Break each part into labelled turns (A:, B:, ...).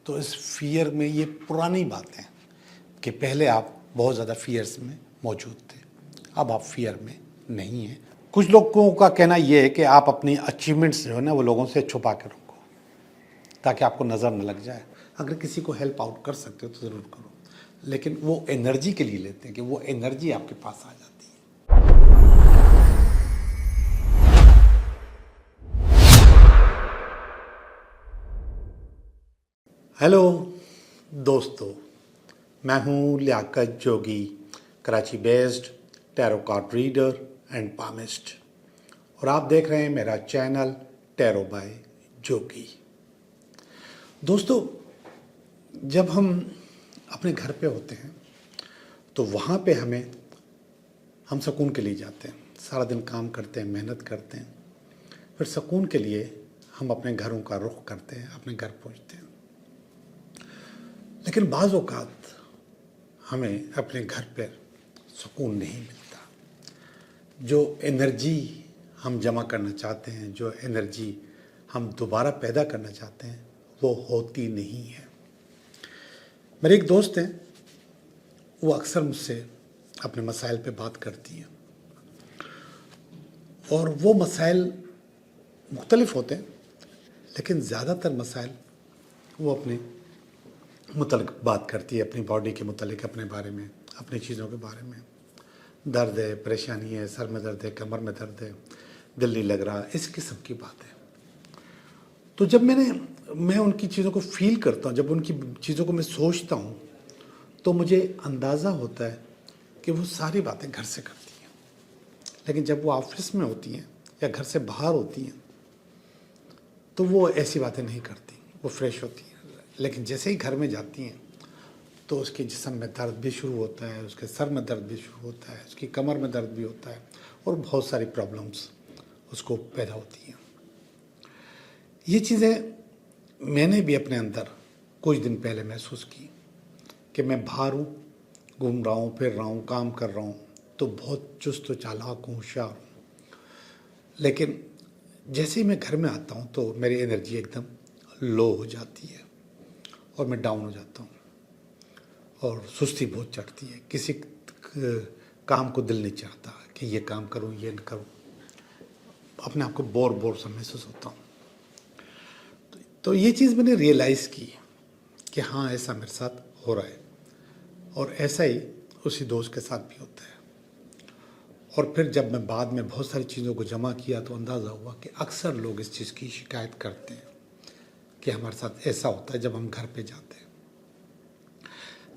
A: तो इस फियर में ये पुरानी बातें कि पहले आप बहुत ज़्यादा फियर्स में मौजूद थे, अब आप फियर में नहीं हैं। कुछ लोगों का कहना ये है कि आप अपनी अचीवमेंट्स जो है ना वो लोगों से छुपा के रखो ताकि आपको नज़र न लग जाए। अगर किसी को हेल्प आउट कर सकते हो तो ज़रूर करो, लेकिन वो एनर्जी के लिए लेते हैं कि वो एनर्जी आपके पास आ जाती है। हेलो दोस्तों, मैं हूँ Liaquat Jogi, Karachi based tarot card reader and palmist, और आप देख रहे हैं मेरा चैनल टैरो बाय जोगी। दोस्तों, जब हम अपने घर पे होते हैं तो वहाँ पे हम सुकून के लिए जाते हैं। सारा दिन काम करते हैं, मेहनत करते हैं, फिर सुकून के लिए हम अपने घरों का रुख करते हैं, अपने घर पहुँचते हैं। लेकिन बाज़ औक़ात हमें अपने घर पर सुकून नहीं मिलता। जो एनर्जी हम जमा करना चाहते हैं, जो एनर्जी हम दोबारा पैदा करना चाहते हैं, वो होती नहीं है। मेरे एक दोस्त हैं, वो अक्सर मुझसे अपने मसाइल पे बात करती हैं, और वो मसाइल मुख्तलिफ होते हैं, लेकिन ज़्यादातर मसाइल वो अपने मुतल्लिक़ बात करती है, अपनी बॉडी के मुतल्लिक़, अपने बारे में, अपनी चीज़ों के बारे में। दर्द है, परेशानी है, सर में दर्द है, कमर में दर्द है, दिल नहीं लग रहा, इस किस्म की बात है। तो जब मैं उनकी चीज़ों को फील करता हूँ, जब उनकी चीज़ों को मैं सोचता हूँ, तो मुझे अंदाज़ा होता है कि वो सारी बातें घर से करती हैं। लेकिन जब वो ऑफिस में होती हैं या घर से बाहर होती हैं तो वो ऐसी बातें नहीं करती, वो फ्रेश होती हैं। लेकिन जैसे ही घर में जाती हैं तो उसके जिस्म में दर्द भी शुरू होता है, उसके सर में दर्द भी शुरू होता है, उसकी कमर में दर्द भी होता है, और बहुत सारी प्रॉब्लम्स उसको पैदा होती हैं। ये चीज़ें मैंने भी अपने अंदर कुछ दिन पहले महसूस की कि मैं बाहर हूँ, घूम रहा हूँ, फिर रहा हूँ, काम कर रहा हूँ, तो बहुत चुस्त व चालाक हूँ, होशियार हूँ। लेकिन जैसे ही मैं घर में आता हूँ तो मेरी एनर्जी एकदम लो हो जाती है और मैं डाउन हो जाता हूँ, और सुस्ती बहुत चढ़ती है। किसी काम को दिल नहीं चाहता कि ये काम करूँ, ये न करूँ, अपने आप को बोर सा महसूस होता हूँ। तो ये चीज़ मैंने रियलाइज़ की कि हाँ, ऐसा मेरे साथ हो रहा है, और ऐसा ही उसी दोस्त के साथ भी होता है। और फिर जब मैं बाद में बहुत सारी चीज़ों को जमा किया तो अंदाज़ा हुआ कि अक्सर लोग इस चीज़ की शिकायत करते हैं कि हमारे साथ ऐसा होता है जब हम घर पे जाते हैं,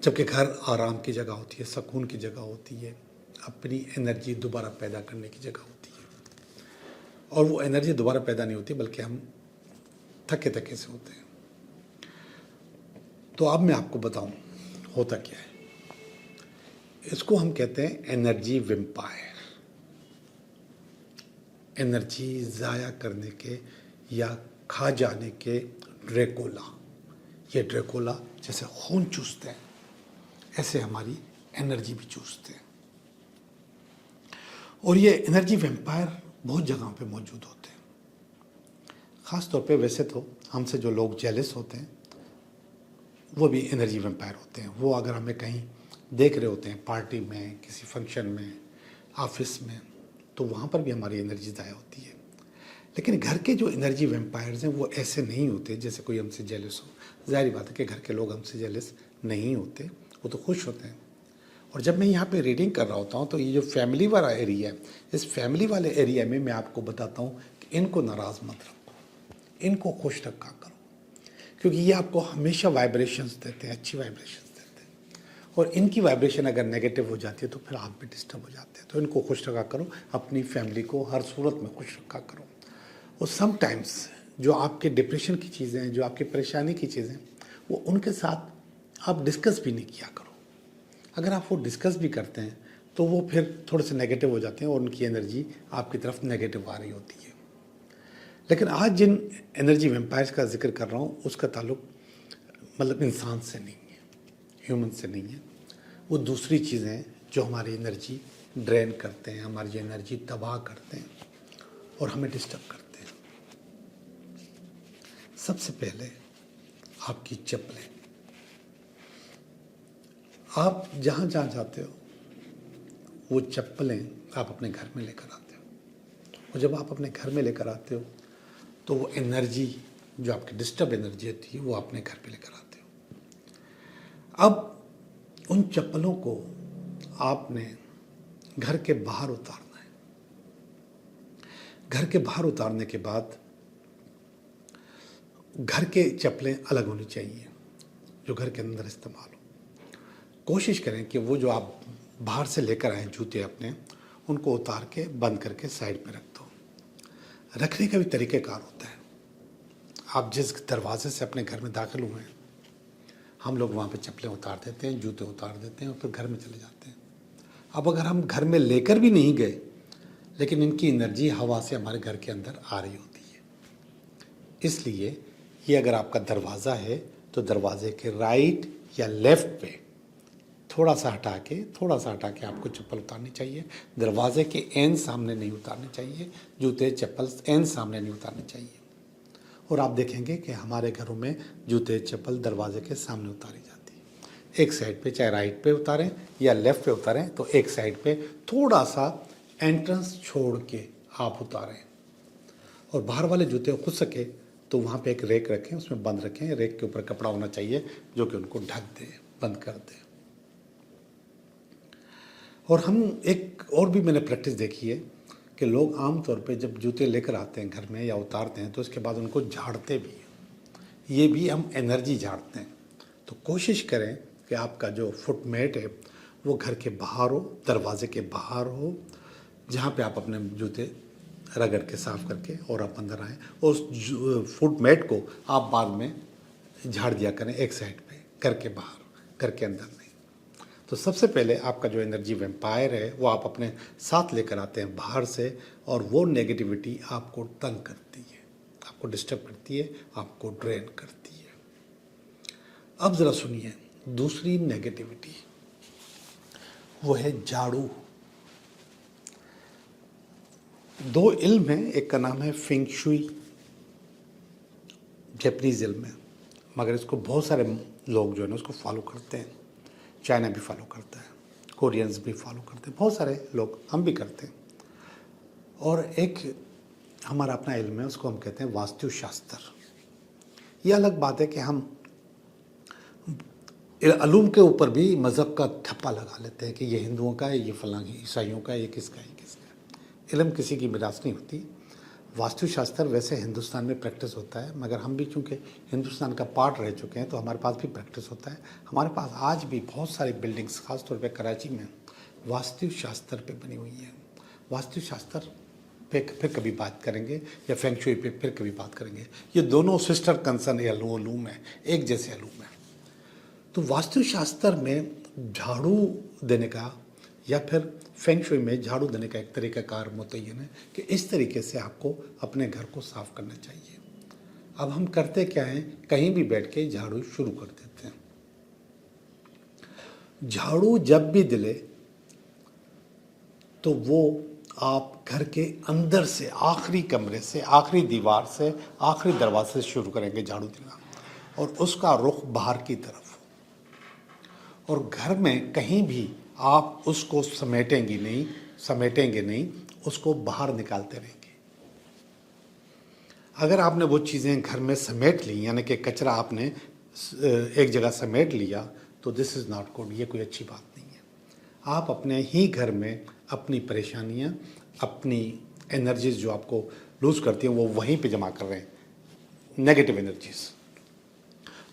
A: जबकि घर आराम की जगह होती है, सुकून की जगह होती है, अपनी एनर्जी दोबारा पैदा करने की जगह होती है। और वो एनर्जी दोबारा पैदा नहीं होती, बल्कि हम थके से होते हैं। तो अब मैं आपको बताऊं होता क्या है। इसको हम कहते हैं एनर्जी वेम्पायर। एनर्जी ज़ाया करने के या खा जाने के ड्रैकुला। ये ड्रैकुला जैसे खून चूसते हैं, ऐसे हमारी एनर्जी भी चूसते हैं। और ये एनर्जी वेम्पायर बहुत जगहों पे मौजूद होते हैं। ख़ास तौर पे वैसे तो हमसे जो लोग जेलस होते हैं वो भी एनर्जी वेम्पायर होते हैं। वो अगर हमें कहीं देख रहे होते हैं, पार्टी में, किसी फंक्शन में, ऑफिस में, तो वहाँ पर भी हमारी एनर्जी ज़ाया होती है। लेकिन घर के जो एनर्जी वेम्पायर्स हैं वो ऐसे नहीं होते जैसे कोई हमसे जेलस हो। ज़ाहिर बात है कि घर के लोग हमसे जेलस नहीं होते, वो तो खुश होते हैं। और जब मैं यहाँ पे रीडिंग कर रहा होता हूँ तो ये जो फैमिली वाला एरिया है, इस फैमिली वाले एरिया में मैं आपको बताता हूँ कि इनको नाराज़ मत रखो, इनको खुश रखा करो, क्योंकि ये आपको हमेशा वाइब्रेशंस देते हैं, अच्छी वाइब्रेशंस देते हैं। और इनकी वाइब्रेशन अगर नेगेटिव हो जाती है तो फिर आप भी डिस्टर्ब हो जाते हैं। तो इनको खुश रखा करो, अपनी फैमिली को हर सूरत में खुश रखा करो। और समटाइम्स जो आपके डिप्रेशन की चीज़ें हैं, जो आपकी परेशानी की चीज़ें, वो उनके साथ आप डिस्कस भी नहीं किया करो। अगर आप वो डिस्कस भी करते हैं तो वो फिर थोड़े से नेगेटिव हो जाते हैं और उनकी एनर्जी आपकी तरफ नेगेटिव आ रही होती है। लेकिन आज जिन एनर्जी वेम्पायर्स का जिक्र कर रहा हूँ उसका ताल्लुक मतलब इंसान से नहीं है, ह्यूमन से नहीं है। वो दूसरी चीज़ें हैं जो हमारी एनर्जी ड्रेन करते हैं, हमारी एनर्जी तबाह करते हैं और हमें डिस्टर्ब करते हैं। सबसे पहले आपकी चप्पलें। आप जहाँ जहाँ जाते हो वो चप्पलें आप अपने घर में लेकर आते हो, और जब आप अपने घर में लेकर आते हो तो वो एनर्जी जो आपकी डिस्टर्ब एनर्जी होती है वो अपने घर पे लेकर आते हो। अब उन चप्पलों को आपने घर के बाहर उतारना है। घर के बाहर उतारने के बाद घर के चप्पलें अलग होनी चाहिए जो घर के अंदर इस्तेमाल हो। कोशिश करें कि वो जो आप बाहर से लेकर आए जूते अपने, उनको उतार के बंद करके साइड में रख दो। रखने का भी तरीक़ेकार होता है। आप जिस दरवाजे से अपने घर में दाखिल हुए हैं, हम लोग वहाँ पे चप्पलें उतार देते हैं, जूते उतार देते हैं और फिर घर में चले जाते हैं। अब अगर हम घर में लेकर भी नहीं गए, लेकिन इनकी एनर्जी हवा से हमारे घर के अंदर आ रही होती है, इसलिए ये अगर आपका दरवाज़ा है तो दरवाजे के राइट या लेफ़्ट पे थोड़ा सा हटा के आपको चप्पल उतारनी चाहिए। दरवाजे के एंड सामने नहीं उतारने चाहिए, जूते चप्पल एंड सामने नहीं उतारने चाहिए। और आप देखेंगे कि हमारे घरों में जूते चप्पल दरवाजे के सामने उतारी जाती है। एक साइड पे, चाहे राइट पे उतारें या लेफ़्ट पे उतारें, तो एक साइड पे थोड़ा सा एंट्रेंस छोड़ के आप उतारें। और बाहर वाले जूते हो सके तो वहाँ पे एक रेक रखें, उसमें बंद रखें। रेक के ऊपर कपड़ा होना चाहिए जो कि उनको ढक दे, बंद कर दे। और हम एक और भी मैंने प्रैक्टिस देखी है कि लोग आम तौर पे जब जूते लेकर आते हैं घर में या उतारते हैं तो उसके बाद उनको झाड़ते भी हैं। ये भी हम एनर्जी झाड़ते हैं। तो कोशिश करें कि आपका जो फुटमेट है वो घर के बाहर हो, दरवाजे के बाहर हो, जहाँ पे आप अपने जूते रगड़ के साफ़ करके और आप अंदर आएँ। उस फुटमेट को आप बाद में झाड़ दिया करें एक साइड पे, घर के बाहर, घर के अंदर नहीं। तो सबसे पहले आपका जो एनर्जी वैम्पायर है वो आप अपने साथ लेकर आते हैं बाहर से, और वो नेगेटिविटी आपको तंग करती है, आपको डिस्टर्ब करती है, आपको ड्रेन करती है। अब ज़रा सुनिए दूसरी नेगेटिविटी, वो है झाड़ू। दो इल्म है, एक का नाम है फेंग शुई, जापानीज़ इल्म है, मगर इसको बहुत सारे लोग जो है ना उसको फॉलो करते हैं। चाइना भी फॉलो करता है, कोरियंस भी फॉलो करते हैं, बहुत सारे लोग, हम भी करते हैं। और एक हमारा अपना इल्म है, उसको हम कहते हैं वास्तुशास्त्र। ये अलग बात है कि हम अलूम के ऊपर भी मज़हब का ठप्पा लगा लेते हैं कि ये हिंदुओं का है, ये फलां ईसाइयों का है, ये किसका है, किसका है। इल्म किसी की मिरास नहीं होती। वास्तुशास्त्र वैसे हिंदुस्तान में प्रैक्टिस होता है, मगर हम भी चूँकि हिंदुस्तान का पार्ट रह चुके हैं तो हमारे पास भी प्रैक्टिस होता है। हमारे पास आज भी बहुत सारी बिल्डिंग्स, ख़ास तौर पे कराची में, वास्तुशास्त्र पे बनी हुई हैं। वास्तुशास्त्र पे फिर कभी बात करेंगे, या फेंग शुई पे फिर कभी बात करेंगे। ये दोनों सिस्टर कंसर्न अलूम है, एक जैसे अलूम है। तो वास्तुशास्त्र में झाड़ू देने का या फिर फेंग शुई में झाड़ू देने का एक तरीक़ाकार मुतय्यन है कि इस तरीके से आपको अपने घर को साफ़ करना चाहिए। अब हम करते क्या हैं, कहीं भी बैठ के झाड़ू शुरू कर देते हैं। झाड़ू जब भी दिले तो वो आप घर के अंदर से, आखिरी कमरे से, आखिरी दीवार से, आखिरी दरवाजे से शुरू करेंगे झाड़ू देना, और उसका रुख बाहर की तरफ। और घर में कहीं भी आप उसको समेटेंगे नहीं, उसको बाहर निकालते रहेंगे। अगर आपने वो चीज़ें घर में समेट ली, यानी कि कचरा आपने एक जगह समेट लिया, तो दिस इज़ नॉट गुड, ये कोई अच्छी बात नहीं है। आप अपने ही घर में अपनी परेशानियाँ, अपनी एनर्जीज़ जो आपको लूज़ करती हैं वो वहीं पे जमा कर रहे हैं, नेगेटिव एनर्जीज़।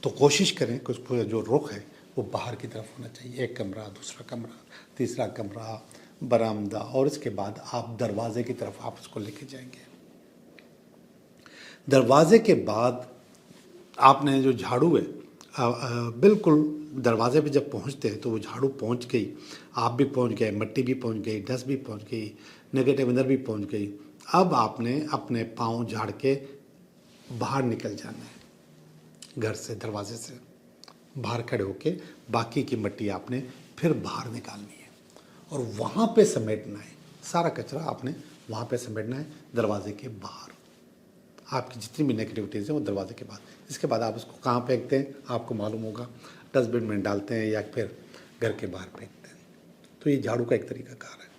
A: तो कोशिश करें कि उसको जो रुख है वो बाहर की तरफ होना चाहिए। एक कमरा, दूसरा कमरा, तीसरा कमरा, बरामदा, और इसके बाद आप दरवाजे की तरफ आप उसको लेके जाएंगे। दरवाजे के बाद आपने जो झाड़ू है, बिल्कुल दरवाजे पे जब पहुंचते हैं तो वो झाड़ू पहुंच गई, आप भी पहुंच गए, मिट्टी भी पहुंच गई, डस्ट भी पहुंच गई, नेगेटिव एनर्जी भी पहुंच गई। अब आपने अपने पाँव झाड़ के बाहर निकल जाना है, घर से, दरवाजे से बाहर खड़े होके बाकी की मिट्टी आपने फिर बाहर निकालनी है और वहाँ पे समेटना है। सारा कचरा आपने वहाँ पे समेटना है, दरवाजे के बाहर। आपकी जितनी भी नेगेटिविटीज़ हैं वो दरवाजे के बाद। इसके बाद आप उसको कहाँ फेंकते हैं आपको मालूम होगा, डस्टबिन में डालते हैं या फिर घर के बाहर फेंकते हैं। तो ये झाड़ू का एक तरीकाकार है।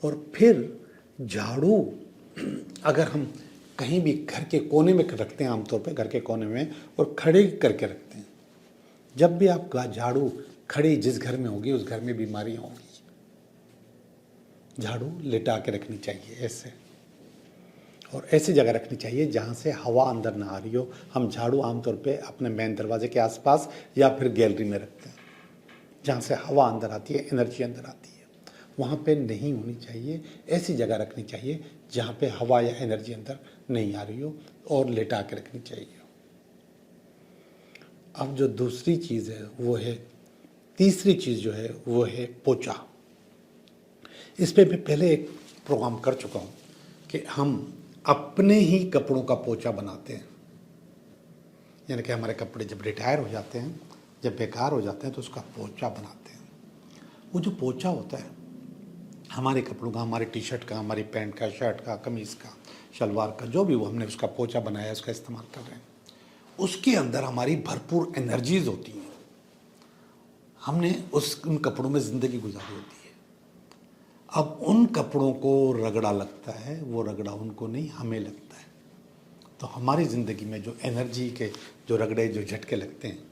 A: और फिर झाड़ू अगर हम कहीं भी घर के कोने में रखते हैं, आमतौर पे घर के कोने में, और खड़े करके रखते हैं, जब भी आप झाड़ू खड़ी जिस घर में होगी उस घर में बीमारियां होंगी। झाड़ू लेटा के रखनी चाहिए ऐसे, और ऐसी जगह रखनी चाहिए जहाँ से हवा अंदर ना आ रही हो। हम झाड़ू आमतौर पे अपने मेन दरवाजे के आसपास या फिर गैलरी में रखते हैं, जहाँ से हवा अंदर आती है, एनर्जी अंदर आती है। वहाँ पे नहीं होनी चाहिए। ऐसी जगह रखनी चाहिए जहाँ पे हवा या एनर्जी अंदर नहीं आ रही हो, और लेटा के रखनी चाहिए। अब जो दूसरी चीज़ है वो है, तीसरी चीज़ जो है वो है पोछा। इस पे मैं पहले एक प्रोग्राम कर चुका हूँ कि हम अपने ही कपड़ों का पोछा बनाते हैं। यानी कि हमारे कपड़े जब रिटायर हो जाते हैं, जब बेकार हो जाते हैं, तो उसका पोछा बनाते हैं। वो जो पोछा होता है हमारे कपड़ों का, हमारे टी शर्ट का, हमारी पैंट का, शर्ट का, कमीज़ का, शलवार का, जो भी वो हमने उसका पोछा बनाया, उसका इस्तेमाल कर रहे हैं, उसके अंदर हमारी भरपूर एनर्जीज होती हैं। हमने उन कपड़ों में ज़िंदगी गुजारी होती है। अब उन कपड़ों को रगड़ा लगता है, वो रगड़ा उनको नहीं, हमें लगता है। तो हमारी ज़िंदगी में जो एनर्जी के जो रगड़े, जो झटके लगते हैं,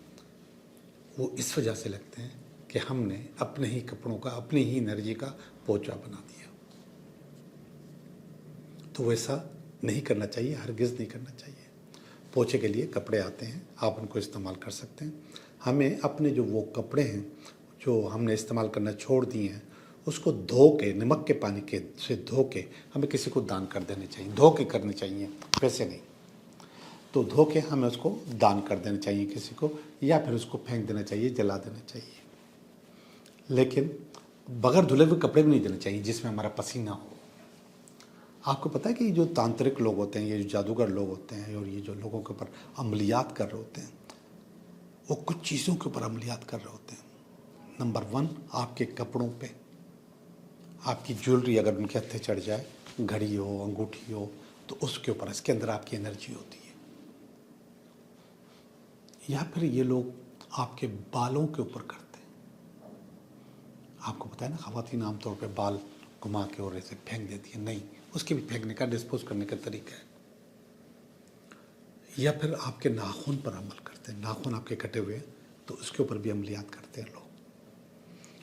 A: वो इस वजह से लगते हैं कि हमने अपने ही कपड़ों का, अपनी ही एनर्जी का पोछा बना दिया। तो वैसा नहीं करना चाहिए, हरगिज़ नहीं करना चाहिए। पोछे के लिए कपड़े आते हैं, आप उनको इस्तेमाल कर सकते हैं। हमें अपने जो वो कपड़े हैं जो हमने इस्तेमाल करना छोड़ दिए हैं, उसको धो के, नमक के पानी के से धो के हमें किसी को दान कर देने चाहिए। धो के करने चाहिए, वैसे नहीं। तो धो के हमें उसको दान कर देना चाहिए किसी को, या फिर उसको फेंक देना चाहिए, जला देना चाहिए। लेकिन बगैर धुले हुए कपड़े भी नहीं देने चाहिए जिसमें हमारा पसीना हो। आपको पता है कि जो तांत्रिक लोग होते हैं, ये जो जादूगर लोग होते हैं, और ये जो लोगों के ऊपर अमलियात कर रहे होते हैं, वो कुछ चीज़ों के ऊपर अमलियात कर रहे होते हैं। नंबर 1, आपके कपड़ों पे आपकी ज्वेलरी अगर उनके हत्थे चढ़ जाए, घड़ी हो, अंगूठी हो, तो उसके ऊपर, इसके अंदर आपकी एनर्जी होती है। या फिर ये लोग आपके बालों के ऊपर करते हैं। आपको पता है ना, ख़वातीन आमतौर पे बाल घुमा के और ऐसे फेंक देती है, नहीं, उसके भी फेंकने का, डिस्पोज करने का तरीका है। या फिर आपके नाखून पर अमल करते हैं, नाखून आपके कटे हुए, तो उसके ऊपर भी अमलियात करते हैं लोग।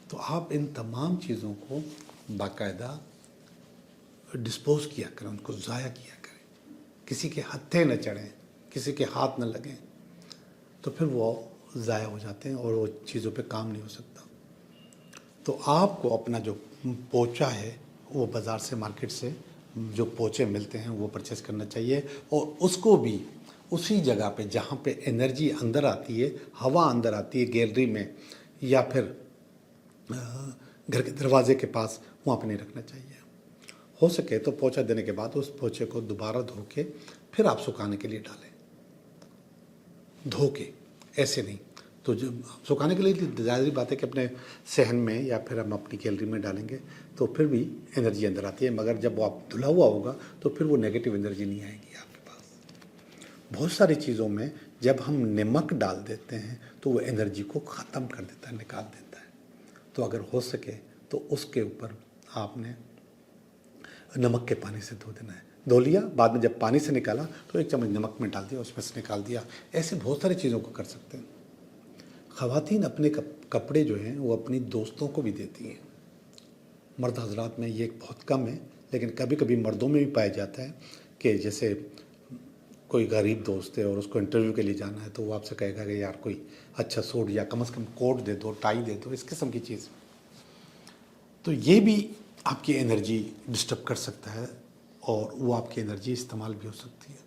A: तो आप इन तमाम चीज़ों को बाकायदा डिस्पोज किया करें, उनको ज़ाया किया करें। किसी के हत्थे न चढ़ें, किसी के हाथ न लगें, तो फिर वो ज़ाया हो जाते हैं और वो चीज़ों पे काम नहीं हो सकता। तो आपको अपना जो पोछा है वो बाज़ार से, मार्केट से जो पोछे मिलते हैं वो परचेस करना चाहिए, और उसको भी उसी जगह पे जहाँ पे एनर्जी अंदर आती है, हवा अंदर आती है, गैलरी में या फिर घर के दरवाजे के पास, वहाँ पे नहीं रखना चाहिए। हो सके तो पोछा देने के बाद उस पोछे को दोबारा धो के फिर आप सुखाने के लिए डालें। धो के, ऐसे नहीं। तो जब सुखाने के लिए ज़ाहिर बात है कि अपने सहन में या फिर हम अपनी गैलरी में डालेंगे तो फिर भी एनर्जी अंदर आती है, मगर जब वो आप धुला हुआ होगा तो फिर वो नेगेटिव एनर्जी नहीं आएगी आपके पास। बहुत सारी चीज़ों में जब हम नमक डाल देते हैं तो वो एनर्जी को ख़त्म कर देता है, निकाल देता है। तो अगर हो सके तो उसके ऊपर आपने नमक के पानी से धो देना है। धो लिया, बाद में जब पानी से निकाला तो 1 चम्मच नमक में डाल दिया, उसमें से निकाल दिया। ऐसे बहुत सारी चीज़ों को कर सकते हैं। ख़वातीन अपने कपड़े जो हैं वो अपनी दोस्तों को भी देती हैं। मर्द हजरात में ये बहुत कम है, लेकिन कभी कभी मर्दों में भी पाया जाता है कि जैसे कोई गरीब दोस्त है और उसको इंटरव्यू के लिए जाना है, तो वो आपसे कहेगा कि यार कोई अच्छा सूट या कम से कम कोट दे दो, टाई दे दो, इस किस्म की चीज़। तो ये भी आपकी एनर्जी डिस्टर्ब कर सकता है और वो आपकी एनर्जी इस्तेमाल भी हो सकती है।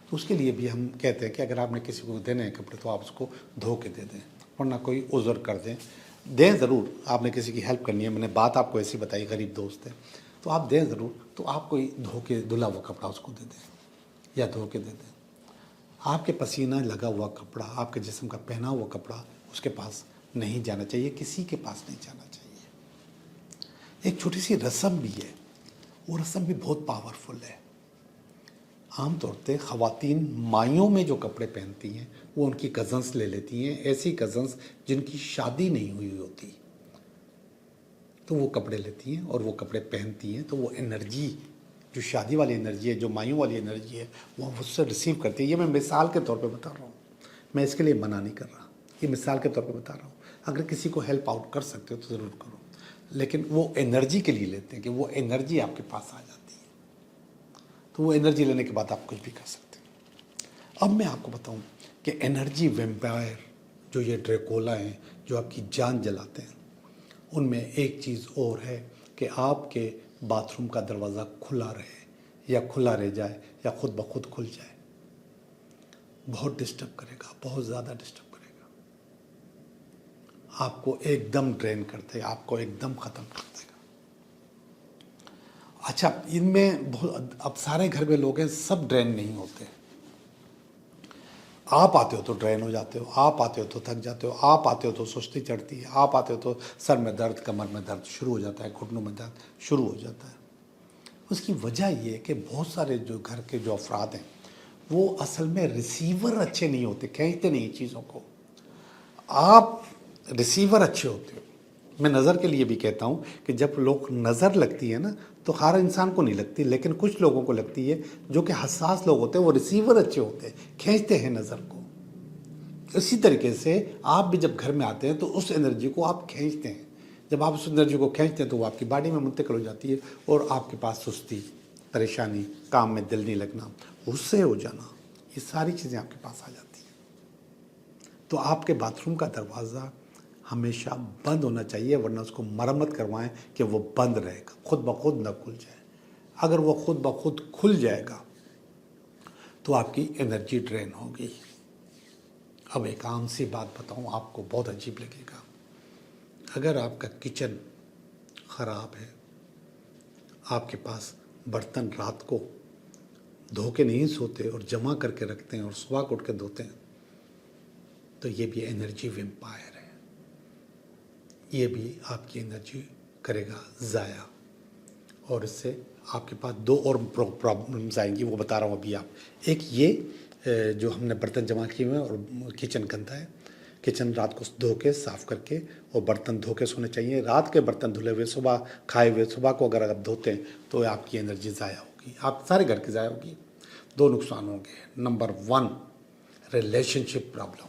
A: तो उसके लिए भी हम कहते हैं कि अगर आपने किसी को देने हैं कपड़े तो आप उसको धो के दे दें, वरना कोई उज़र कर दें ज़रूर। आपने किसी की हेल्प करनी है, मैंने बात आपको ऐसी बताई, गरीब दोस्त है, तो आप दें ज़रूर। तो आप कोई धो के धुला हुआ कपड़ा उसको दे दें या धो के दे दें। आपके पसीना लगा हुआ कपड़ा, आपके जिस्म का पहना हुआ कपड़ा उसके पास नहीं जाना चाहिए, किसी के पास नहीं जाना चाहिए। एक छोटी सी रस्म भी है, वो रस्म भी बहुत पावरफुल है। आमतौर पे ख़वातीन माइयों में जो कपड़े पहनती हैं वो उनकी कज़न्स ले लेती हैं, ऐसी कज़न्स जिनकी शादी नहीं हुई होती, तो वो कपड़े लेती हैं और वो कपड़े पहनती हैं। तो वो एनर्जी, जो शादी वाली एनर्जी है, जो माइयों वाली एनर्जी है, वो उससे रिसीव करती है। ये मैं मिसाल के तौर पे बता रहा हूँ, मैं इसके लिए मना नहीं कर रहा, ये मिसाल के तौर पे बता रहा हूँ। अगर किसी को हेल्प आउट कर सकते हो तो ज़रूर करो, लेकिन वो एनर्जी के लिए लेते हैं कि वो एनर्जी आपके पास आ जाती है, तो वो एनर्जी लेने के बाद आप कुछ भी कर सकते हैं। अब मैं आपको बताऊँ कि एनर्जी वैम्पायर, जो ये ड्रैकुला हैं, जो आपकी जान जलाते हैं, उनमें एक चीज़ और है कि आपके बाथरूम का दरवाज़ा खुला रहे या खुला रह जाए या खुद ब खुद खुल जाए, बहुत डिस्टर्ब करेगा, बहुत ज़्यादा डिस्टर्ब करेगा, आपको एकदम ड्रेन कर देगा, आपको एकदम ख़त्म कर देगा। अच्छा, इनमें बहुत, अब सारे घर में लोग हैं, सब ड्रेन नहीं होते। आप आते हो तो ड्रेन हो जाते हो, आप आते हो तो थक जाते हो, आप आते हो तो सुस्ती चढ़ती है, आप आते हो तो सर में दर्द, कमर में दर्द शुरू हो जाता है, घुटनों में दर्द शुरू हो जाता है। उसकी वजह ये है कि बहुत सारे जो घर के जो अफराद हैं वो असल में रिसीवर अच्छे नहीं होते, खींचते नहीं चीज़ों को। आप रिसीवर अच्छे होते हो। मैं नज़र के लिए भी कहता हूँ कि जब लोग नज़र लगती है ना, तो हर इंसान को नहीं लगती, लेकिन कुछ लोगों को लगती है, जो कि हसास लोग होते हैं, वो रिसीवर अच्छे होते हैं, खींचते हैं नज़र को। इसी तरीके से आप भी जब घर में आते हैं तो उस एनर्जी को आप खींचते हैं। जब आप उस एनर्जी को खींचते हैं तो वो आपकी बॉडी में मुंतकिल हो जाती है और आपके पास सुस्ती, परेशानी, काम में दिल नहीं लगना, गुस्से हो जाना, ये सारी चीज़ें आपके पास आ जाती हैं। तो आपके बाथरूम का दरवाज़ा हमेशा बंद होना चाहिए, वरना उसको मरम्मत करवाएं कि वो बंद रहेगा, खुद ब खुद न खुल जाए। अगर वो खुद ब खुद खुल जाएगा तो आपकी एनर्जी ड्रेन होगी। अब एक आम सी बात बताऊं, आपको बहुत अजीब लगेगा। अगर आपका किचन ख़राब है, आपके पास बर्तन रात को धो के नहीं सोते और जमा करके रखते हैं और सुबह को उठ के धोते हैं, तो ये भी एनर्जी वैम्पायर है, ये भी आपकी एनर्जी करेगा ज़ाया, और इससे आपके पास दो और प्रॉब्लम्स आएंगी, वो बता रहा हूँ अभी आप। एक ये जो हमने बर्तन जमा किए हुए हैं और किचन गंदा है, किचन रात को धो के साफ़ करके और बर्तन धो के सोने चाहिए। रात के बर्तन धुले हुए सुबह खाए हुए सुबह को अगर आप धोते हैं तो आपकी एनर्जी ज़ाया होगी, आप सारे घर की ज़ाया होगी। दो नुकसान होंगे। नंबर 1, रिलेशनशिप प्रॉब्लम,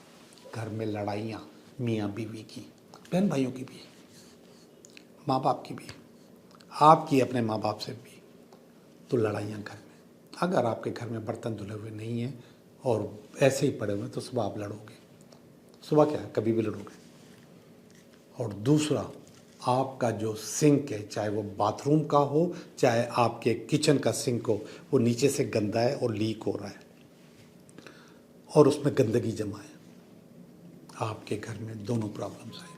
A: घर में लड़ाइयाँ, मियाँ बीवी की, बहन भाइयों की भी, माँ बाप की भी, आपकी अपने माँ बाप से भी, तो लड़ाइयाँ घर में। अगर आपके घर में बर्तन धुले हुए नहीं हैं और ऐसे ही पड़े हुए हैं तो सुबह आप लड़ोगे, सुबह क्या है, कभी भी लड़ोगे। और दूसरा, आपका जो सिंक है, चाहे वो बाथरूम का हो चाहे आपके किचन का सिंक हो, वो नीचे से गंदा है और लीक हो रहा है और उसमें गंदगी जमा है, आपके घर में दोनों प्रॉब्लम्स आएंगी।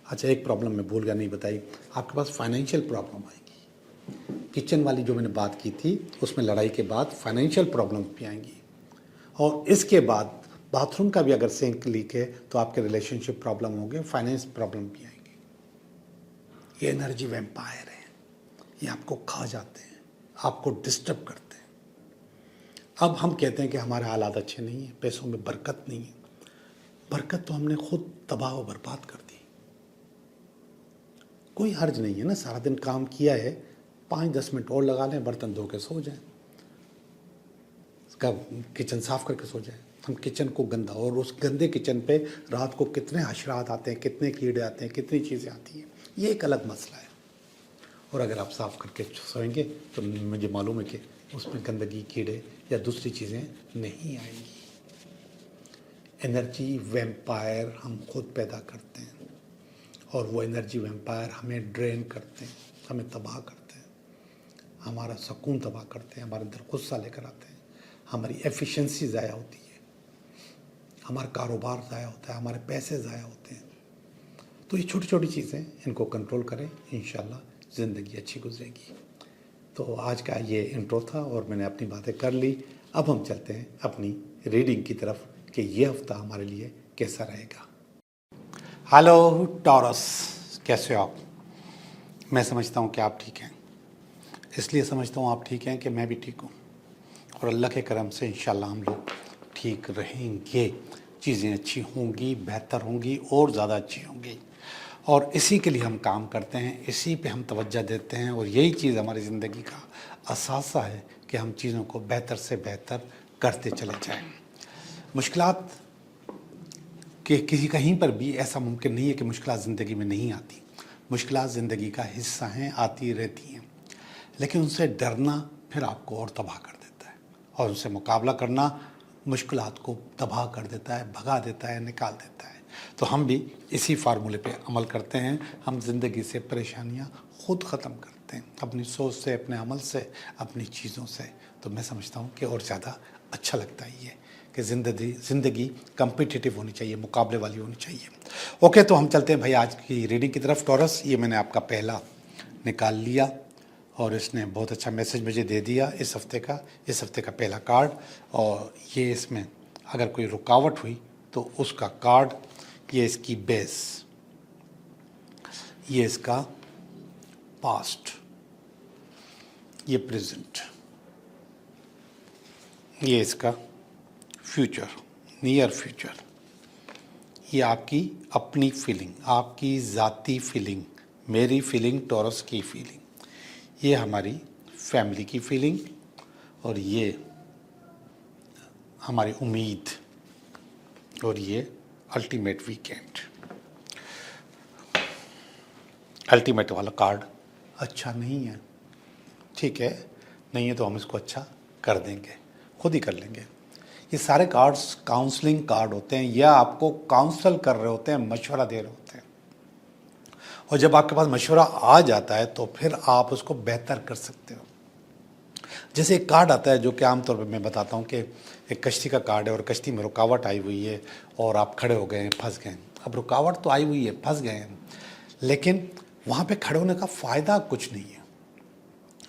A: अच्छा, एक प्रॉब्लम मैं भूल गया नहीं बताई, आपके पास फाइनेंशियल प्रॉब्लम आएगी। किचन वाली जो मैंने बात की थी उसमें लड़ाई के बाद फाइनेंशियल प्रॉब्लम भी आएंगी, और इसके बाद बाथरूम का भी अगर सिंक लीक है तो आपके रिलेशनशिप प्रॉब्लम होंगे, फाइनेंस प्रॉब्लम भी आएंगी। ये एनर्जी वैम्पायर है, ये आपको खा जाते हैं, आपको डिस्टर्ब करते हैं। अब हम कहते हैं कि हमारे हालात अच्छे नहीं हैं, पैसों में बरकत नहीं है। बरकत तो हमने खुद तबाह और बर्बाद कर दी। कोई हर्ज नहीं है ना, सारा दिन काम किया है, 5-10 मिनट और लगा लें, बर्तन धो के सो जाएं, किचन साफ करके सो जाएं। हम किचन को गंदा, और उस गंदे किचन पे रात को कितने हशरात आते हैं, कितने कीड़े आते हैं, कितनी चीज़ें आती हैं, ये एक अलग मसला है। और अगर आप साफ़ करके सोएंगे तो मुझे मालूम है कि उसमें गंदगी, कीड़े या दूसरी चीज़ें नहीं आएंगी। एनर्जी वैम्पायर हम खुद पैदा करते हैं, और वो एनर्जी वैम्पायर हमें ड्रेन करते हैं, हमें तबाह करते हैं, हमारा सुकून तबाह करते हैं, हमारे अंदर गुस्सा लेकर आते हैं, हमारी एफिशिएंसी ज़ाया होती है, हमारा कारोबार ज़ाया होता है, हमारे पैसे ज़ाया होते हैं। तो ये छोटी छोटी चीज़ें, इनको कंट्रोल करें, इंशाल्लाह ज़िंदगी अच्छी गुजरेगी। तो आज का ये इंट्रो था और मैंने अपनी बातें कर ली। अब हम चलते हैं अपनी रीडिंग की तरफ कि ये हफ्ता हमारे लिए कैसा रहेगा। हेलो टॉरस, कैसे हो आप? मैं समझता हूँ कि आप ठीक हैं, इसलिए समझता हूँ आप ठीक हैं कि मैं भी ठीक हूँ। और अल्लाह के करम से इंशाल्लाह हम लोग ठीक रहेंगे, चीज़ें अच्छी होंगी, बेहतर होंगी और ज़्यादा अच्छी होंगी। और इसी के लिए हम काम करते हैं, इसी पे हम तवज्जो देते हैं और यही चीज़ हमारी ज़िंदगी का असासा है कि हम चीज़ों को बेहतर से बेहतर करते चले जाएं। मुश्किलात कि किसी कहीं पर भी ऐसा मुमकिन नहीं है कि मुश्किलात ज़िंदगी में नहीं आती। मुश्किलात ज़िंदगी का हिस्सा हैं, आती रहती हैं, लेकिन उनसे डरना फिर आपको और तबाह कर देता है और उनसे मुकाबला करना मुश्किलात को तबाह कर देता है, भगा देता है, निकाल देता है। तो हम भी इसी फार्मूले पे अमल करते हैं। हम ज़िंदगी से परेशानियां खुद ख़त्म करते हैं, अपनी सोच से, अपने अमल से, अपनी चीज़ों से। तो मैं समझता हूँ कि और ज़्यादा अच्छा लगता है ये कि ज़िंदगी कम्पिटिटिव होनी चाहिए, मुकाबले वाली होनी चाहिए। ओके, तो हम चलते हैं भाई आज की रीडिंग की तरफ। टॉरस, ये मैंने आपका पहला निकाल लिया और इसने बहुत अच्छा मैसेज मुझे दे दिया इस हफ़्ते का पहला कार्ड। और ये इसमें अगर कोई रुकावट हुई तो उसका कार्ड, ये इसकी बेस, ये इसका पास्ट, ये प्रेजेंट, ये इसका फ्यूचर, नियर फ्यूचर, ये आपकी अपनी फीलिंग, आपकी ज़ाती फीलिंग, मेरी फीलिंग, टॉरस की फीलिंग, ये हमारी फैमिली की फीलिंग और ये हमारी उम्मीद और ये अल्टीमेट वीकेंड। अल्टीमेट वाला कार्ड अच्छा नहीं है, ठीक है, नहीं है तो हम इसको अच्छा कर देंगे, खुद ही कर लेंगे। ये सारे कार्ड्स काउंसलिंग कार्ड होते हैं या आपको काउंसल कर रहे होते हैं, मशवरा दे रहे होते हैं। और जब आपके पास मशवरा आ जाता है तो फिर आप उसको बेहतर कर सकते हो। जैसे एक कार्ड आता है जो कि आमतौर पर मैं बताता हूँ कि एक कश्ती का कार्ड है और कश्ती में रुकावट आई हुई है और आप खड़े हो गए हैं, फंस गए। अब रुकावट तो आई हुई है, फंस गए हैं, लेकिन वहाँ पे खड़े होने का फ़ायदा कुछ नहीं है।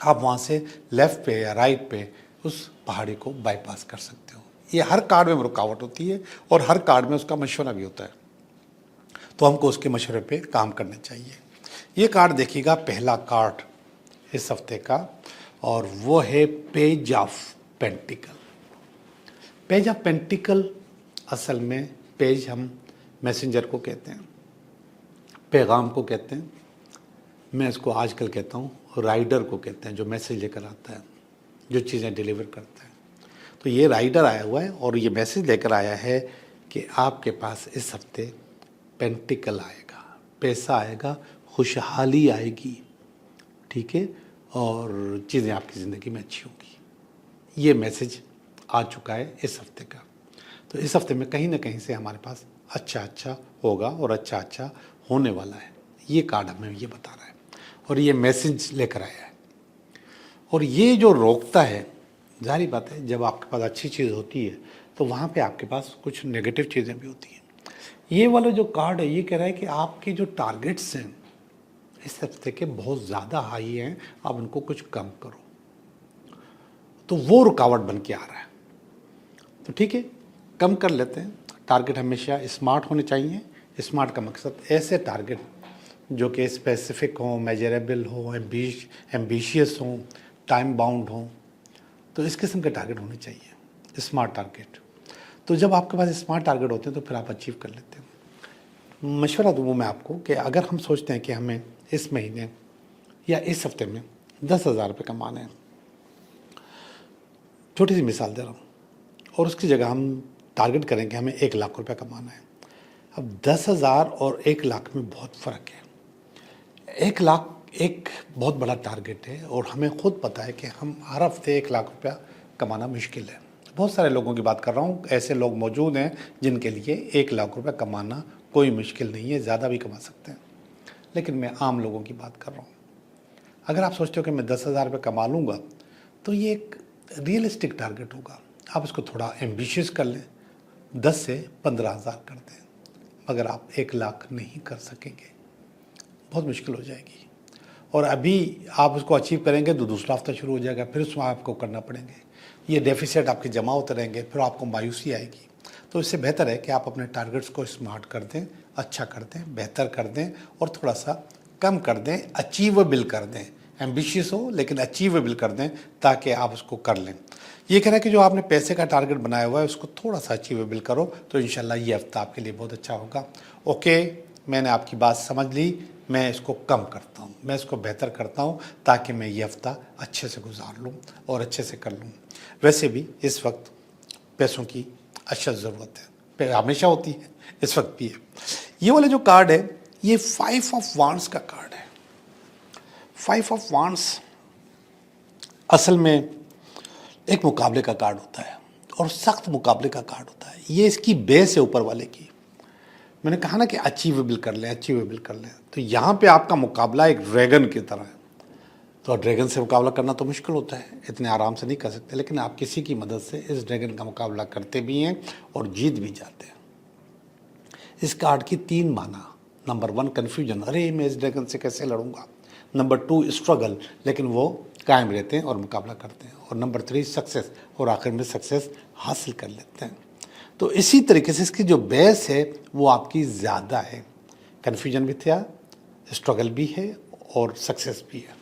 A: आप वहाँ से लेफ़्ट पे या राइट पे उस पहाड़ी को बाईपास कर सकते हो। ये हर कार्ड में रुकावट होती है और हर कार्ड में उसका मशवरा भी होता है, तो हमको उसके मशवरे पे काम करना चाहिए। ये कार्ड देखिएगा, पहला कार्ड इस हफ्ते का, और वो है page of pentacle. Page of pentacle असल में पेज हम मैसेंजर को कहते हैं, पैगाम को कहते हैं। मैं इसको आजकल कहता हूँ राइडर को कहते हैं, जो मैसेज लेकर आता है, जो चीज़ें डिलीवर करता है। तो ये राइडर आया हुआ है और ये मैसेज लेकर आया है कि आपके पास इस हफ्ते पेंटिकल आएगा, पैसा आएगा, खुशहाली आएगी, ठीक है, और चीज़ें आपकी ज़िंदगी में अच्छी होंगी। ये मैसेज आ चुका है इस हफ्ते का। तो इस हफ्ते में कहीं ना कहीं से हमारे पास अच्छा होगा और अच्छा होने वाला है। ये कार्ड हमें ये बता रहा है और ये मैसेज लेकर आया है। और ये जो रोकता है, जाहिर बात है जब आपके पास अच्छी चीज़ होती है तो वहाँ पे आपके पास कुछ नेगेटिव चीज़ें भी होती हैं। ये वाला जो कार्ड है ये कह रहा है कि आपके जो टारगेट्स हैं इस हफ्ते के बहुत ज़्यादा हाई हैं, आप उनको कुछ कम करो। तो वो रुकावट बन के आ रहा है, तो ठीक है, कम कर लेते हैं। टारगेट हमेशा स्मार्ट होने चाहिए। स्मार्ट का मकसद ऐसे टारगेट जो कि स्पेसिफिक हों, मेजरेबल हों, एम्बिशियस हों, टाइम बाउंड हों, तो इस किस्म के टारगेट होने चाहिए, स्मार्ट टारगेट। तो जब आपके पास स्मार्ट टारगेट होते हैं तो फिर आप अचीव कर लेते हैं। मशवरा दूँ मैं आपको कि अगर हम सोचते हैं कि हमें इस महीने या इस हफ्ते में 10,000 रुपये कमाने हैं, छोटी सी मिसाल दे रहा हूँ, और उसकी जगह हम टारगेट करेंगे हमें 1 लाख रुपये कमाना है। अब 10,000 और 1 लाख में बहुत फ़र्क है। 1 लाख एक बहुत बड़ा टारगेट है और हमें खुद पता है कि हम हर हफ्ते 1 लाख रुपया कमाना मुश्किल है। बहुत सारे लोगों की बात कर रहा हूँ, ऐसे लोग मौजूद हैं जिनके लिए 1 लाख रुपया कमाना कोई मुश्किल नहीं है, ज़्यादा भी कमा सकते हैं, लेकिन मैं आम लोगों की बात कर रहा हूँ। अगर आप सोचते हो कि मैं 10,000 रुपये कमा लूँगा तो ये एक रियलिस्टिक टारगेट होगा। आप इसको थोड़ा एम्बिशियस कर लें, 10 से 15,000 कर दें, मगर आप 1 लाख नहीं कर सकेंगे, बहुत मुश्किल हो जाएगी। और अभी आप उसको अचीव करेंगे तो दूसरा हफ्ता शुरू हो जाएगा, फिर उसमें आपको करना पड़ेंगे, ये डेफिसिट आपके जमा होते रहेंगे, फिर आपको मायूसी आएगी। तो इससे बेहतर है कि आप अपने टारगेट्स को स्मार्ट कर दें, अच्छा कर दें, बेहतर कर दें और थोड़ा सा कम कर दें, अचीवेबल कर दें, एम्बिशियस हो लेकिन अचीवेबल कर दें ताकि आप उसको कर लें। ये कह रहा है कि जो आपने पैसे का टारगेट बनाया हुआ है उसको थोड़ा सा अचीवेबल करो तो इंशाल्लाह ये हफ्ता आपके लिए बहुत अच्छा होगा। ओके, मैंने आपकी बात समझ ली, मैं इसको कम करता हूँ, मैं इसको बेहतर करता हूँ ताकि मैं ये हफ्ता अच्छे से गुजार लूँ और अच्छे से कर लूँ। वैसे भी इस वक्त पैसों की अशद ज़रूरत है, हमेशा होती है, इस वक्त भी है। ये वाला जो कार्ड है ये 5 ऑफ वांड्स का कार्ड है। 5 ऑफ वांड्स असल में एक मुकाबले का कार्ड होता है और सख्त मुकाबले का कार्ड होता है। ये इसकी बेस है ऊपर वाले की। मैंने कहा ना कि अचीवेबल कर लें, अचीवेबल कर लें, तो यहाँ पे आपका मुकाबला एक ड्रैगन की तरह है। तो ड्रैगन से मुकाबला करना तो मुश्किल होता है, इतने आराम से नहीं कर सकते, लेकिन आप किसी की मदद से इस ड्रैगन का मुकाबला करते भी हैं और जीत भी जाते हैं। इस कार्ड की 3 माना। नंबर 1 कन्फ्यूजन, अरे मैं इस ड्रैगन से कैसे लड़ूंगा। नंबर 2 स्ट्रगल, लेकिन वो कायम रहते हैं और मुकाबला करते हैं। और नंबर 3 सक्सेस, और आखिर में सक्सेस हासिल कर लेते हैं। तो इसी तरीके से इसकी जो बेस है वो आपकी ज़्यादा है। कन्फ्यूजन भी था, स्ट्रगल भी है और सक्सेस भी है।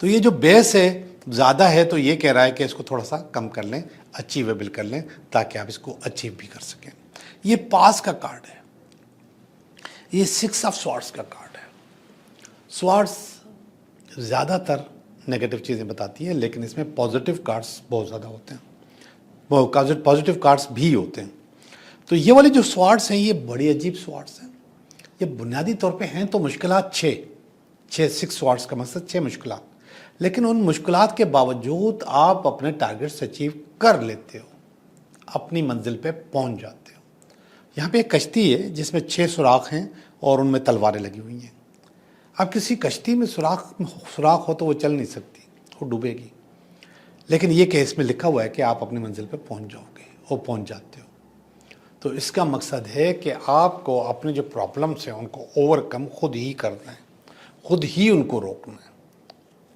A: तो ये जो बेस है ज़्यादा है, तो ये कह रहा है कि इसको थोड़ा सा कम कर लें, अचीवेबल कर लें ताकि आप इसको अचीव भी कर सकें। ये पास का कार्ड है, ये 6 ऑफ स्वॉर्ड्स का कार्ड है। स्वॉर्ड्स ज़्यादातर नेगेटिव चीज़ें बताती है, लेकिन इसमें पॉजिटिव कार्ड्स बहुत ज़्यादा होते हैं, वो पॉजिटिव कार्ड्स भी होते हैं। तो ये वाले जो स्वॉर्ड्स हैं ये बड़ी अजीब स्वॉर्ड्स हैं। ये बुनियादी तौर पे हैं तो मुश्किलात 6 स्वॉर्ड्स का मतलब 6 मुश्किलात, लेकिन उन मुश्किलात के बावजूद आप अपने टारगेट्स अचीव कर लेते हो, अपनी मंजिल पे पहुंच जाते हो। यहाँ पे एक कश्ती है जिसमें 6 सुराख हैं और उनमें तलवारें लगी हुई हैं। अब किसी कश्ती में सुराख हो तो वो चल नहीं सकती, वो डूबेगी। लेकिन ये केस में लिखा हुआ है कि आप अपनी मंजिल पे पहुंच जाओगे और पहुंच जाते हो। तो इसका मकसद है कि आपको अपने जो प्रॉब्लम्स हैं उनको ओवरकम खुद ही करना है, खुद ही उनको रोकना है।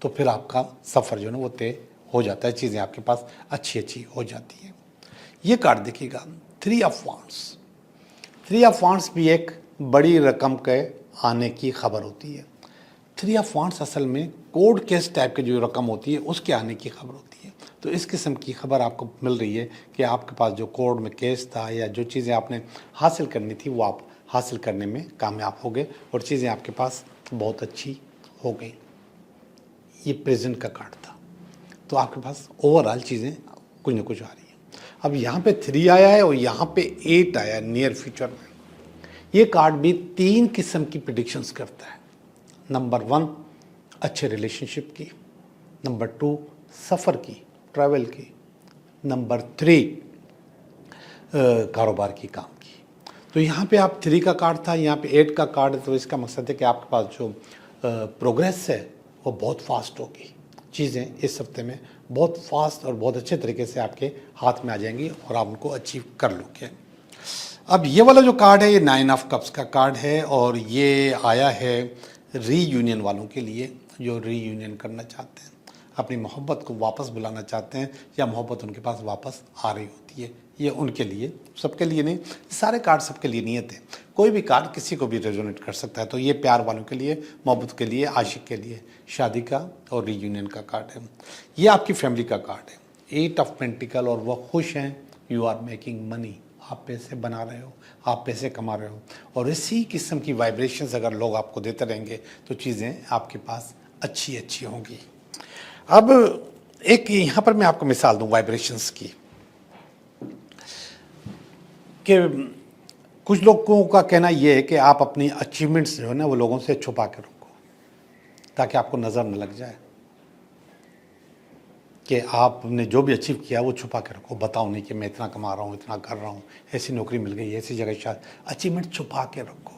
A: तो फिर आपका सफ़र जो है ना वो तय हो जाता है, चीज़ें आपके पास अच्छी अच्छी हो जाती हैं। ये कार्ड देखिएगा, 3 ऑफ वांड्स। 3 ऑफ वांड्स भी एक बड़ी रकम के आने की खबर होती है। 3 ऑफ वांड्स असल में कोर्ट केस टाइप की जो रकम होती है उसके आने की खबर होती है। तो इस किस्म की खबर आपको मिल रही है कि आपके पास जो कोर्ट में केस था या जो चीज़ें आपने हासिल करनी थी वो आप हासिल करने में कामयाब हो गए और चीज़ें आपके पास बहुत अच्छी हो गई। ये प्रेजेंट का कार्ड था, तो आपके पास ओवरऑल चीज़ें कुछ न कुछ आ रही हैं। अब यहाँ पे 3 आया है और यहाँ पे 8 आया नियर फ्यूचर में। ये कार्ड भी 3 किस्म की प्रेडिक्शंस करता है। नंबर 1 अच्छे रिलेशनशिप की, नंबर 2 सफ़र की, ट्रैवल की, नंबर 3 कारोबार की, काम की। तो यहाँ पे आप 3 का कार्ड था, यहाँ पे 8 का कार्ड है। तो इसका मकसद है कि आपके पास जो प्रोग्रेस है वो बहुत फास्ट होगी। चीज़ें इस हफ्ते में बहुत फास्ट और बहुत अच्छे तरीके से आपके हाथ में आ जाएंगी और आप उनको अचीव कर लोगे। अब ये वाला जो कार्ड है ये 9 ऑफ कप्स का कार्ड है और ये आया है रीयूनियन वालों के लिए, जो रीयूनियन करना चाहते हैं, अपनी मोहब्बत को वापस बुलाना चाहते हैं या मोहब्बत उनके पास वापस आ रही होती है। ये उनके लिए, सबके लिए नहीं, सारे कार्ड सबके लिए नहीं थे। कोई भी कार्ड किसी को भी रेजोनेट कर सकता है। तो ये प्यार वालों के लिए, मोहब्बत के लिए, आशिक के लिए, शादी का और रीयूनियन का कार्ड है। ये आपकी फैमिली का कार्ड है, 8 ऑफ पेंटिकल, और वह खुश हैं। यू आर मेकिंग मनी, आप पैसे बना रहे हो, आप पैसे कमा रहे हो। और इसी किस्म की वाइब्रेशंस अगर लोग आपको देते रहेंगे तो चीज़ें आपके पास अच्छी अच्छी होंगी। अब एक यहाँ पर मैं आपको मिसाल दूँ वाइब्रेशंस की, कि कुछ लोगों का कहना यह है कि आप अपनी अचीवमेंट्स जो है ना वो लोगों से छुपा के रखो ताकि आपको नज़र न लग जाए कि आपने जो भी अचीव किया वो छुपा के रखो। बताओ नहीं कि मैं इतना कमा रहा हूँ, इतना कर रहा हूँ, ऐसी नौकरी मिल गई, ऐसी जगह शायद। अचीवमेंट छुपा के रखो।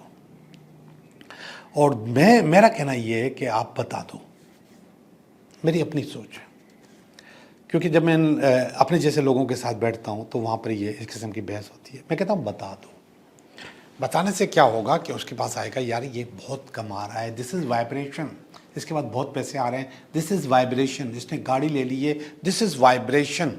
A: और मेरा कहना ये है कि आप बता दो। मेरी अपनी सोच है, क्योंकि जब मैं अपने जैसे लोगों के साथ बैठता हूँ तो वहाँ पर ये इस किस्म की बहस होती है। मैं कहता हूँ बता दो। बताने से क्या होगा कि उसके पास आएगा, यार ये बहुत कमा रहा है, दिस इज़ वाइब्रेशन। इसके बाद बहुत पैसे आ रहे हैं, दिस इज़ वाइब्रेशन। इसने गाड़ी ले ली है, दिस इज़ वाइब्रेशन।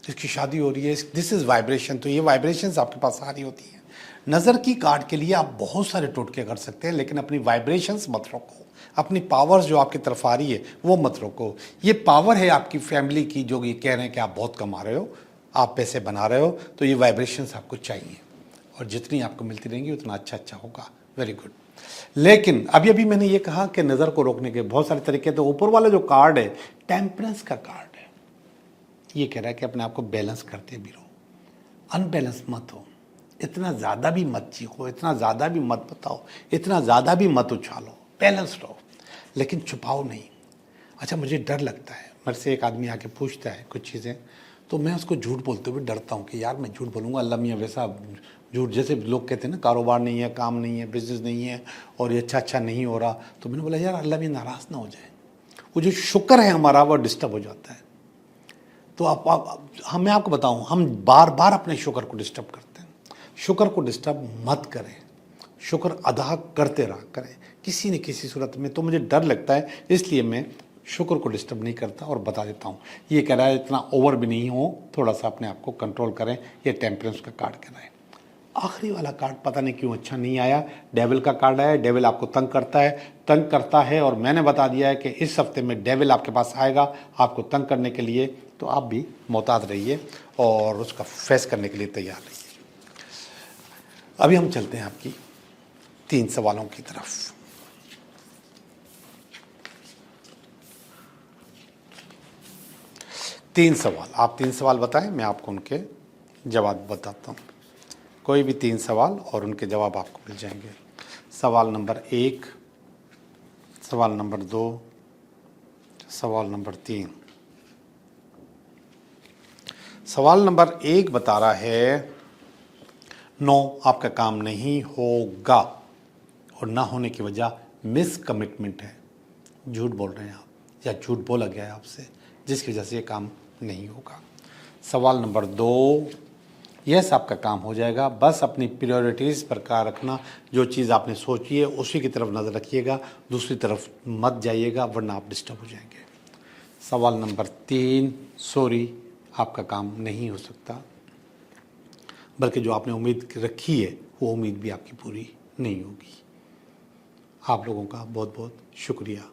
A: इसकी शादी हो रही है, दिस इज़ वाइब्रेशन। तो ये वाइब्रेशंस आपके पास आ रही होती है। नज़र की कार्ड के लिए आप बहुत सारे टोटके कर सकते हैं, लेकिन अपनी वाइब्रेशंस मत रखो। अपनी पावर्स जो आपकी तरफ आ रही है वो मत रोको। ये पावर है आपकी फैमिली की जो ये कह रहे हैं कि आप बहुत कमा रहे हो, आप पैसे बना रहे हो, तो ये वाइब्रेशंस आपको चाहिए और जितनी आपको मिलती रहेंगी उतना अच्छा अच्छा होगा। Very good. लेकिन अभी अभी मैंने ये कहा कि नज़र को रोकने के बहुत सारे तरीके, तो ऊपर वाला जो कार्ड है टेम्परेंस का कार्ड है, ये कह रहा है कि अपने आप को बैलेंस करते भी रहो, अनबैलेंस मत हो, इतना ज़्यादा भी मत चीखो, इतना ज़्यादा भी मत बताओ, इतना ज़्यादा भी मत उछालो, बैलेंस रहो लेकिन छुपाओ नहीं। अच्छा, मुझे डर लगता है, मेरे से एक आदमी आके पूछता है कुछ चीज़ें, तो मैं उसको झूठ बोलते हुए डरता हूँ कि यार मैं झूठ बोलूँगा, अल्लाह मियाँ वैसा झूठ, जैसे लोग कहते हैं ना कारोबार नहीं है, काम नहीं है, बिजनेस नहीं है और ये अच्छा नहीं हो रहा, तो मैंने बोला यार अल्लाह मियाँ नाराज़ ना हो जाए, वो जो शुक्र है हमारा वो डिस्टर्ब हो जाता है। तो मैं आपको बताऊं, हम बार बार अपने शुक्र को डिस्टर्ब करते हैं। शुक्र को डिस्टर्ब मत करें, शुक्र अदा करते रहा करें किसी न किसी सूरत में। तो मुझे डर लगता है, इसलिए मैं शुक्र को डिस्टर्ब नहीं करता और बता देता हूँ। ये कह रहा है इतना ओवर भी नहीं हो, थोड़ा सा अपने आप को कंट्रोल करें, ये टेम्परेंस का कार्ड कह रहा है। आखिरी वाला कार्ड पता नहीं क्यों अच्छा नहीं आया, डेविल का कार्ड आया। डेविल आपको तंग करता है और मैंने बता दिया है कि इस हफ्ते में डेविल आपके पास आएगा आपको तंग करने के लिए, तो आप भी मोहतात रहिए और उसका फेस करने के लिए तैयार रहिए। अभी हम चलते हैं आपकी 3 सवालों की तरफ। तीन सवाल, आप 3 सवाल बताएं, मैं आपको उनके जवाब बताता हूँ। कोई भी 3 सवाल और उनके जवाब आपको मिल जाएंगे। सवाल नंबर 1, सवाल नंबर 2, सवाल नंबर 3। सवाल नंबर 1 बता रहा है नो, आपका काम नहीं होगा और ना होने की वजह मिस कमिटमेंट है, झूठ बोल रहे हैं आप या झूठ बोला गया है आपसे जिसकी वजह से ये काम नहीं होगा। सवाल नंबर 2, यस आपका काम हो जाएगा, बस अपनी प्रायोरिटीज़ बरकरार रखना, जो चीज़ आपने सोची है उसी की तरफ नज़र रखिएगा, दूसरी तरफ मत जाइएगा वरना आप डिस्टर्ब हो जाएंगे। सवाल नंबर 3, सॉरी आपका काम नहीं हो सकता, बल्कि जो आपने उम्मीद रखी है वो उम्मीद भी आपकी पूरी नहीं होगी। आप लोगों का बहुत बहुत शुक्रिया।